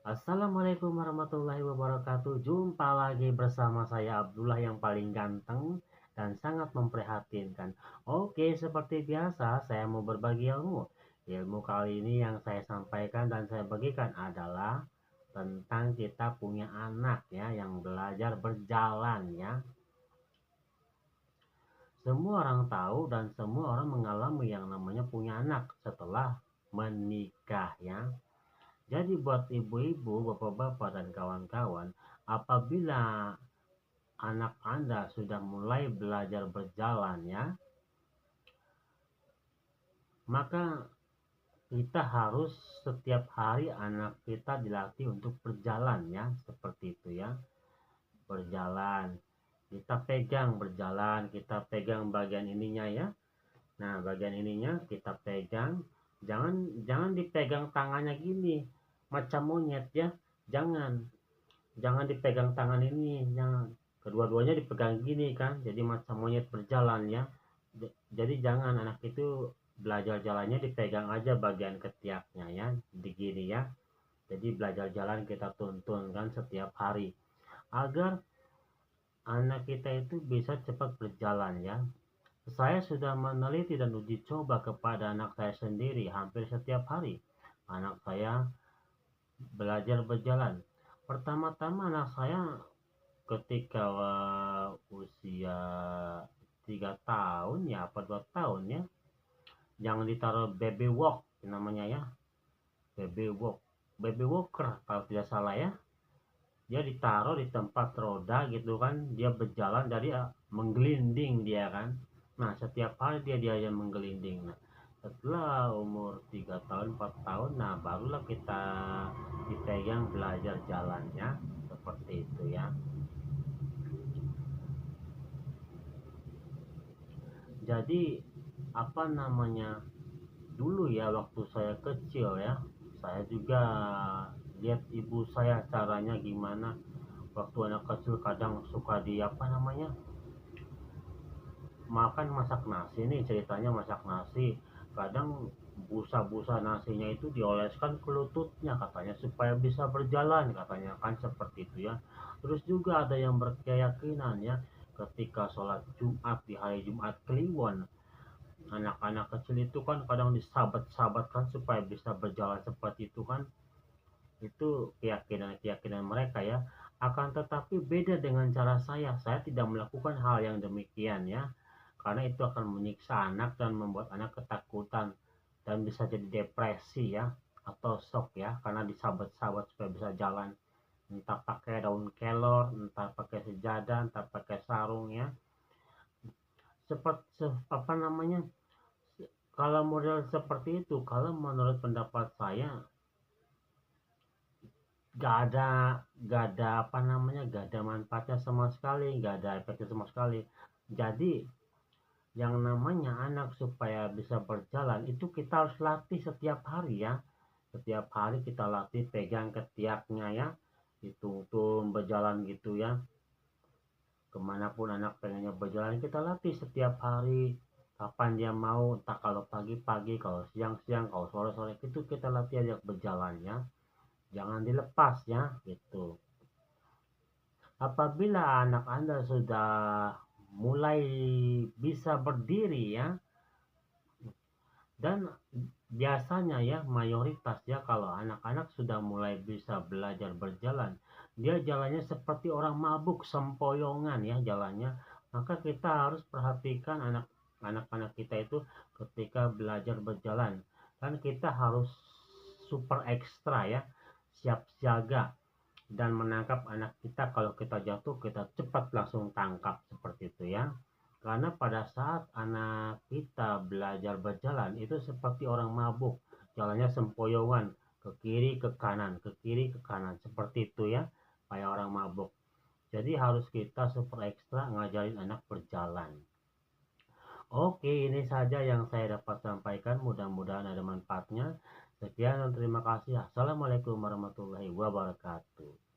Assalamualaikum warahmatullahi wabarakatuh. Jumpa lagi bersama saya Abdullah yang paling ganteng dan sangat memprihatinkan. Oke, seperti biasa saya mau berbagi ilmu. Ilmu kali ini yang saya sampaikan dan saya bagikan adalah tentang kita punya anak ya yang belajar berjalan ya. Semua orang tahu dan semua orang mengalami yang namanya punya anak setelah menikah ya. Jadi buat ibu-ibu, bapak-bapak, dan kawan-kawan, apabila anak Anda sudah mulai belajar berjalan ya, maka kita harus setiap hari anak kita dilatih untuk berjalan ya, seperti itu ya. Berjalan. Kita pegang berjalan, kita pegang bagian ininya ya. Nah, bagian ininya kita pegang. Jangan jangan dipegang tangannya gini, macam monyet ya. Jangan. Jangan dipegang tangan ini, jangan. Kedua-duanya dipegang gini kan, jadi macam monyet berjalan ya. Jadi jangan, anak itu belajar jalannya dipegang aja bagian ketiaknya ya, begini ya. Jadi belajar jalan kita tuntun kan setiap hari agar anak kita itu bisa cepat berjalan ya. Saya sudah meneliti dan uji coba kepada anak saya sendiri hampir setiap hari. Anak saya belajar berjalan. Pertama-tama anak saya ketika usia 3 tahun ya apa 2 tahun ya, jangan ditaruh baby walk namanya ya, baby walker kalau tidak salah ya. Dia ditaruh di tempat roda gitu kan, dia berjalan jadi menggelinding dia kan. Nah setiap hari dia menggelinding. Nah setelah umur 3 tahun 4 tahun, nah barulah kita dipegang belajar jalannya seperti itu ya. Jadi apa namanya, dulu ya waktu saya kecil ya, saya juga lihat ibu saya caranya gimana. Waktu anak kecil kadang suka di apa namanya, masak nasi nih, ceritanya masak nasi, kadang busa-busa nasinya itu dioleskan ke lututnya katanya supaya bisa berjalan katanya kan, seperti itu ya. Terus juga ada yang berkeyakinan ya, ketika sholat Jumat di hari Jumat Kliwon, anak-anak kecil itu kan kadang disabat-sabatkan supaya bisa berjalan seperti itu kan. Itu keyakinan-keyakinan mereka ya. Akan tetapi beda dengan cara saya tidak melakukan hal yang demikian ya, karena itu akan menyiksa anak dan membuat anak ketakutan dan bisa jadi depresi ya, atau shock ya, karena disabat-sabat supaya bisa jalan, entah pakai daun kelor, entah pakai sejadah, entah pakai sarung ya. Seperti apa namanya, kalau model seperti itu, kalau menurut pendapat saya gak ada apa namanya, gak ada manfaatnya sama sekali, gak ada efeknya sama sekali. Jadi yang namanya anak supaya bisa berjalan itu kita harus latih setiap hari ya. Setiap hari kita latih pegang ketiaknya ya, dituntun berjalan gitu ya. Kemanapun anak pengennya berjalan kita latih setiap hari, kapan dia mau, entah kalau pagi-pagi, kalau siang-siang, kalau sore-sore, itu kita latih aja berjalannya, jangan dilepas ya gitu. Apabila anak Anda sudah mulai bisa berdiri ya, dan biasanya ya mayoritas ya, kalau anak-anak sudah mulai bisa belajar berjalan, dia jalannya seperti orang mabuk, sempoyongan ya jalannya. Maka kita harus perhatikan anak-anak kita itu ketika belajar berjalan, kan kita harus super ekstra ya, siap siaga dan menangkap anak kita. Kalau kita jatuh kita cepat langsung tangkap seperti itu ya, karena pada saat anak kita belajar berjalan itu seperti orang mabuk, jalannya sempoyongan, ke kiri ke kanan, ke kiri ke kanan, seperti itu ya, kayak orang mabuk. Jadi harus kita super ekstra ngajarin anak berjalan. Oke, ini saja yang saya dapat sampaikan, mudah-mudahan ada manfaatnya. Sekian dan terima kasih. Assalamualaikum warahmatullahi wabarakatuh.